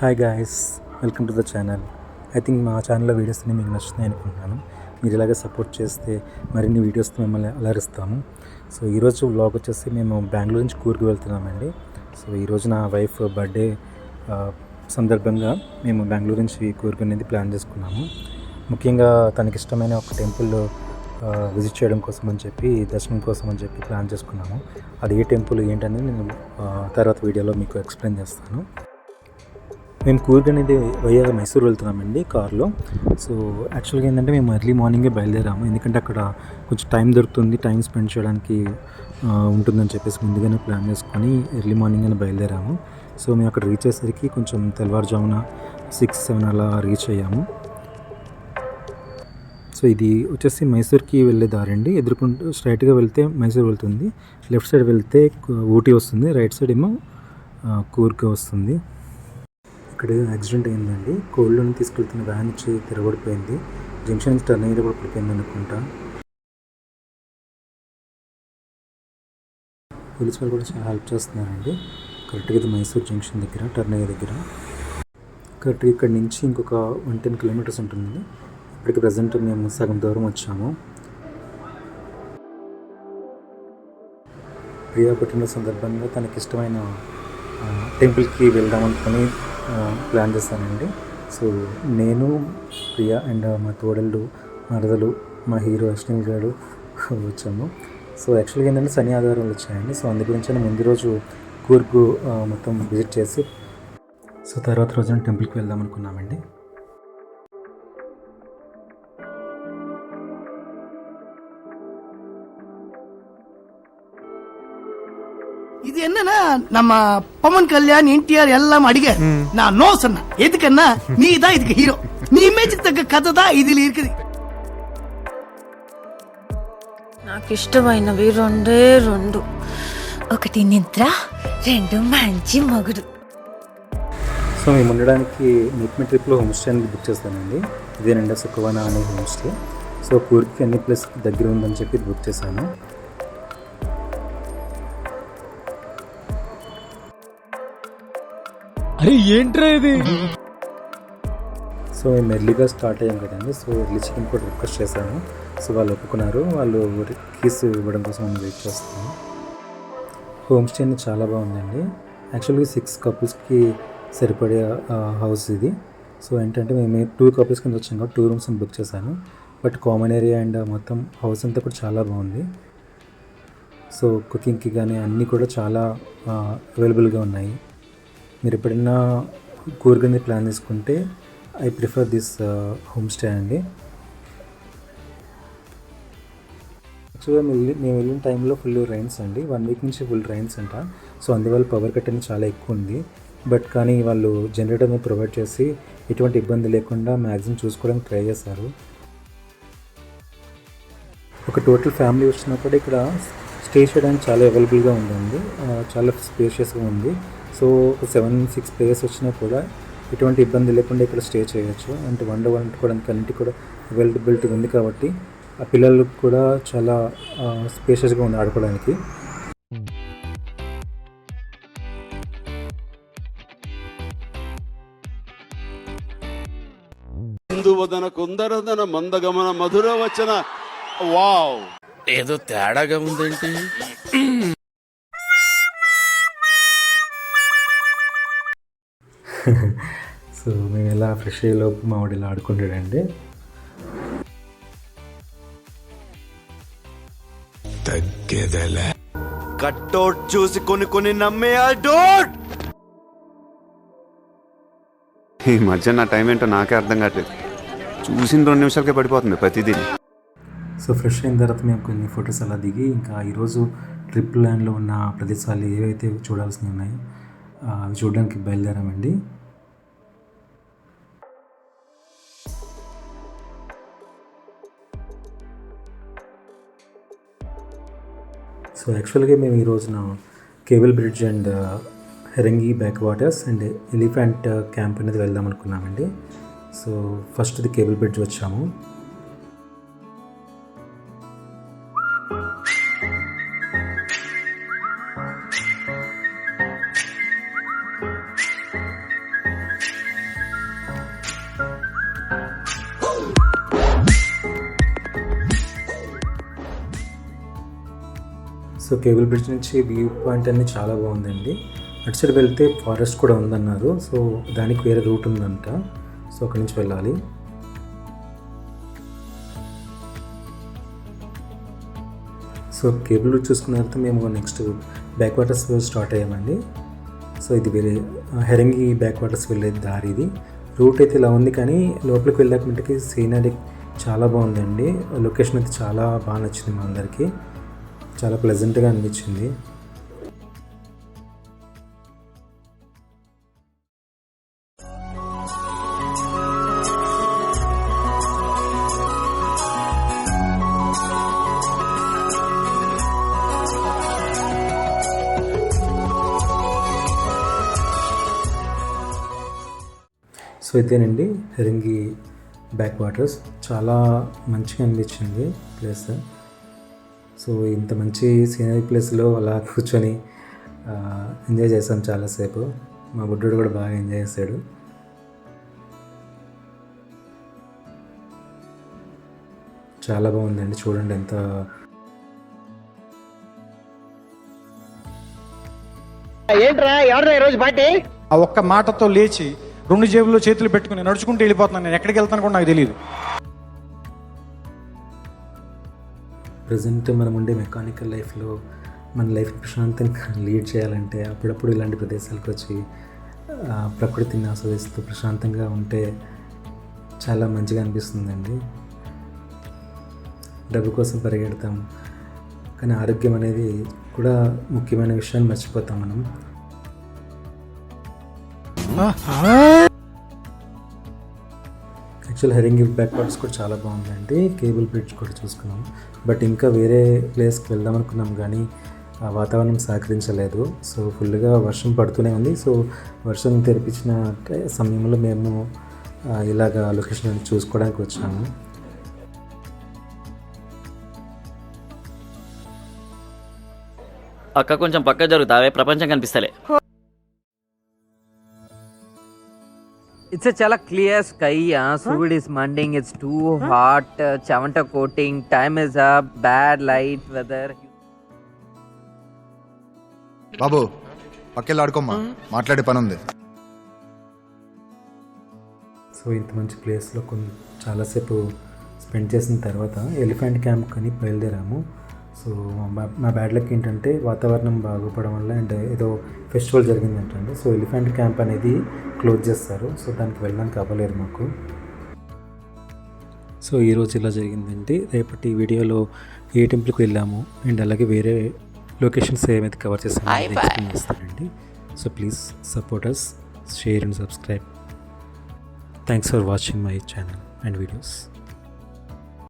Hi guys, welcome to the channel. I think మా ఛానల్లో videos అన్నీ మీకు నచ్చుతున్నాయి అనుకుంటున్నాను. మీరు ఇలాగే సపోర్ట్ చేస్తే మరిన్ని వీడియోస్తో మిమ్మల్ని అలరిస్తాము. సో ఈరోజు వ్లాగ్ వచ్చేసి మేము బెంగళూరు నుంచి కూర్గ్కి వెళ్తున్నామండి. సో ఈరోజు నా వైఫ్ బర్త్డే సందర్భంగా మేము బెంగళూరు నుంచి కూర్గ్ అనేది ప్లాన్ చేసుకున్నాము. ముఖ్యంగా తనకి ఇష్టమైన ఒక టెంపుల్ విజిట్ చేయడం కోసం అని చెప్పి, దర్శనం కోసం అని చెప్పి ప్లాన్ చేసుకున్నాము. అది ఏ టెంపుల్ ఏంటనేది నేను తర్వాత వీడియోలో మీకు ఎక్స్ప్లెయిన్ చేస్తాను. మేము కూర్గ్ అనేది వయ్యా మైసూర్ వెళ్తున్నామండి కార్లో. సో యాక్చువల్గా ఏంటంటే మేము ఎర్లీ మార్నింగే బయలుదేరాము, ఎందుకంటే అక్కడ కొంచెం టైం దొరుకుతుంది, టైం స్పెండ్ చేయడానికి ఉంటుందని చెప్పేసి ముందుగానే ప్లాన్ చేసుకొని ఎర్లీ మార్నింగ్ బయలుదేరాము. సో మేము అక్కడ రీచ్ అయ్యేసరికి కొంచెం తెల్లవారుజామున 6-7 అలా రీచ్ అయ్యాము. సో ఇది వచ్చేసి మైసూర్కి వెళ్ళే దారండి. ఎదుర్కొంటూ స్ట్రైట్గా వెళ్తే మైసూర్ వెళ్తుంది, లెఫ్ట్ సైడ్ వెళ్తే ఊటీ వస్తుంది, రైట్ సైడ్ ఏమో కూర్గ్ వస్తుంది. ఇక్కడ యాక్సిడెంట్ అయిందండి. కోల్డ్లోని తీసుకెళ్తున్న వ్యాన్ వచ్చి తిరగబడిపోయింది, జంక్షన్ టర్న్ అయ్యేది కూడా పడిపోయింది అనుకుంటా. పోలీసు వాళ్ళు కూడా చాలా హెల్ప్ చేస్తున్నారండి. కరెక్ట్గా ఇది మైసూర్ జంక్షన్ దగ్గర, టర్న్ అయ్యే దగ్గర. కరెక్ట్గా ఇక్కడ నుంచి ఇంకొక 110 కిలోమీటర్స్ ఉంటుంది. ఇప్పటికి ప్రజెంట్ మేము సగం దూరం వచ్చాము. ప్రియా పుట్టిన సందర్భంగా తనకి ఇష్టమైన టెంపుల్కి వెళ్దాం అనుకుని ప్లాన్ చేస్తానండి. సో నేను, ప్రియా అండ్ మా తోడళ్ళు, మరదలు, మా హీరో అశ్విని గారు వచ్చాము. సో యాక్చువల్గా ఏంటంటే శని ఆదివారం వచ్చాయండి. సో అందు గురించి ముందు రోజు కూర్గ్ మొత్తం విజిట్ చేసి సో తర్వాత రోజున టెంపుల్కి వెళ్దాం అనుకున్నామండి. இது என்னன்னா நம்ம பவன் கல்யாண் என்டிஆர் எல்லாம் அடிக நான் நோ சொன்னேன். எதுக்குன்னா நீ தான் இதுக்கு ஹீரோ, நீ இமேஜ் தக்க கதை தான் இதுல இருக்குது. నాకు ఇష్టమైనవి రెండే రెండు, ఒకటి నిద్ర, రెండు మంచి మగుడు. సో మేము ఉండడానికి నిక్మె ట్రిప్లో హోమ్ స్టే అనేది బుక్ చేస్తానండి. ఇదేనండి సుఖవాన అనే హోమ్ స్టే. సో కూర్గ్కి అన్ని ప్లేస్కి దగ్గర ఉందని చెప్పి బుక్ చేశాను. అరే ఏంట్రా ఇది? సో మేము ఎర్లీగా స్టార్ట్ అయ్యాం కదండి. సో ఎర్లీ చికెన్ కూడా రిక్వెస్ట్ చేశాను. సో వాళ్ళు ఒప్పుకున్నారు. వాళ్ళు కీస్ ఇవ్వడం కోసం మేము వెయిట్ చేస్తాము. హోమ్ స్టే అనేది చాలా బాగుందండి. యాక్చువల్గా 6 కపుల్స్కి సరిపడే హౌస్ ఇది. సో ఏంటంటే మేము 2 కపుల్స్ కింద వచ్చాం కాబట్టి 2 రూమ్స్ బుక్ చేశాను. బట్ కామన్ ఏరియా అండ్ మొత్తం హౌస్ అంతా కూడా చాలా బాగుంది. సో కుకింగ్కి కానీ అన్నీ కూడా చాలా అవైలబుల్గా ఉన్నాయి. మీరు ఎప్పుడైనా కూర్గ్ అనేది ప్లాన్ చేసుకుంటే I prefer this home stay అండి. యాక్చువల్గా మేము వెళ్ళిన టైంలో ఫుల్ రైన్స్ అండి, 1 వీక్ నుంచి ఫుల్ రైన్స్ అంట. సో అందువల్ల పవర్ కట్ అనేది చాలా ఎక్కువ ఉంది. బట్ కానీ వాళ్ళు జనరేటర్ అనేది ప్రొవైడ్ చేసి ఎటువంటి ఇబ్బంది లేకుండా మ్యాక్సిమం చూసుకోవడానికి ట్రై చేశారు. ఒక టోటల్ ఫ్యామిలీ వచ్చినా కూడా ఇక్కడ స్టే చేయడానికి చాలా అవైలబుల్గా ఉందండి, చాలా స్పేషియస్గా ఉంది. సో ఒక 7-6 ప్లేయర్స్ వచ్చినా కూడా ఎటువంటి ఇబ్బంది లేకుండా ఇక్కడ స్టే చేయొచ్చు. అంటే వండుకోవడానికి అన్నింటి కూడా అవైలబిలిటీ ఉంది కాబట్టి ఆ పిల్లలకు కూడా చాలా స్పేషియస్గా ఉంది ఆడుకోవడానికి. కుందువదన కుందరదన మందగమన మధుర వచన. వావ్, ఏదో తేడాగా ఉందేంటి? సో మేము ఇలా ఫ్రెష్ అయ్యేలోపు మా వాడు ఇలా ఆడుకుంటాడండి. తగ్గేదలే కట్టౌట్ చూసి కొన్ని నమ్మేయాలి. ఈ మధ్య నా టైం ఏంటో నాకే అర్థం కావట్లేదు. చూసిన 2 నిమిషాలకే పడిపోతుంది ప్రతిదీ. సో ఫ్రెష్ అయిన తర్వాత మేము కొన్ని ఫొటోస్ అలా దిగి ఇంకా ఈరోజు ట్రిప్ ప్లాన్లో ఉన్న ప్రదేశాలు ఏవైతే చూడాల్సినవి ఉన్నాయో అవి చూడడానికి బయలుదేరామండి. సో యాక్చువల్గా మేము ఈ రోజున cable bridge and Harangi back waters and elephant camp అనేది వెళ్దాం అనుకున్నామండి. సో ఫస్ట్ ఇది కేబుల్ బ్రిడ్జ్ వచ్చాము. సో కేబుల్ బ్రిడ్జ్ నుంచి వ్యూ పాయింట్ అనేది చాలా బాగుందండి. అటు సైడ్ వెళ్తే ఫారెస్ట్ కూడా ఉందన్నారు. సో దానికి వేరే రూట్ ఉందంట. సో అక్కడి నుంచి వెళ్ళాలి. సో కేబుల్ బ్రిడ్జ్ చూసుకున్న తర్వాత మేము నెక్స్ట్ బ్యాక్ వాటర్స్ స్టార్ట్ అయ్యామండి. సో ఇది వేరే హెరంగి బ్యాక్ వాటర్స్ వెళ్ళే దారి. ఇది రూట్ అయితే ఇలా ఉంది, కానీ లోపలికి వెళ్ళాక మటుకి సీనరీ చాలా బాగుందండి. లొకేషన్ అయితే చాలా బాగా నచ్చింది మా అందరికీ. చాలా ప్లెజెంట్గా అనిపించింది. సో ఇదేనండి హెరంగి బ్యాక్ వాటర్స్. చాలా మంచిగా అనిపించింది ప్లేస్. సో ఇంత మంచి సీనరీ ప్లేస్లో అలా కూర్చొని ఎంజాయ్ చేసాం చాలాసేపు. మా బుడ్డోడు కూడా బాగా ఎంజాయ్ చేశాడు. చాలా బాగుందండి, చూడండి ఎంత ఆ ఒక్క మాటతో లేచి 2 జేబుల్లో చేతులు పెట్టుకుని నడుచుకుంటూ వెళ్ళిపోతున్నాను. నేను ఎక్కడికి వెళ్తాను కూడా నాకు తెలియదు. ప్రజెంట్ మనం ఉండే మెకానికల్ లైఫ్లో మన లైఫ్ ప్రశాంతంగా లీడ్ చేయాలంటే అప్పుడప్పుడు ఇలాంటి ప్రదేశాలకు వచ్చి ప్రకృతిని ఆస్వాదిస్తూ ప్రశాంతంగా ఉంటే చాలా మంచిగా అనిపిస్తుందండి. డబ్బు కోసం పరిగెడతాం, కానీ ఆరోగ్యం అనేది కూడా ముఖ్యమైన విషయాన్ని మర్చిపోతాం మనం. యాక్చువల్ హెరింగి బ్యాక్ వాటర్స్ కూడా చాలా బాగుందండి. కేబుల్ బ్రిడ్జ్ కూడా చూసుకున్నాం. బట్ ఇంకా వేరే ప్లేస్కి వెళ్దాం అనుకున్నాం, కానీ ఆ వాతావరణం సహకరించలేదు. సో ఫుల్గా వర్షం పడుతూనే ఉంది. సో వర్షం తెరిపించిన సమయంలో మేము ఇలాగ లొకేషన్ చూసుకోవడానికి వచ్చాము. అక్క కొంచెం పక్క జరుగుతావే, ప్రపంచం కనిపిస్తలే. It's a chala clear sky. Food is mending. It's too hot. Chavanta coating. Time is up. Bad light weather. బాబు పక్కెళ్ళి ఆడుకోమ్మా, మాట్లాడే పని ఉంది. సో ఇంత మంచి ప్లేస్లో చాలాసేపు స్పెండ్ చేసిన తర్వాత ఎలిఫెంట్ క్యాంప్ అని బయలుదేరాము. సో మా బ్యాడ్ లక్ ఏంటంటే వాతావరణం బాగుపడడం వల్ల అండ్ ఏదో ఫెస్టివల్ జరిగిందంటండి. సో ఎలిఫెంట్ క్యాంప్ అనేది క్లోజ్ చేస్తారు. సో దానికి వెళ్ళడానికి అవ్వలేదు మాకు. సో ఈరోజు ఇలా జరిగిందంటే రేపటి వీడియోలో ఏ టెంపుల్కి వెళ్ళాము అండ్ అలాగే వేరే లొకేషన్స్ ఏమైతే కవర్ చేస్తామో ఎక్స్ప్లెయిన్ చేస్తానండి. So please support us, share and subscribe. Thanks for watching my channel and videos.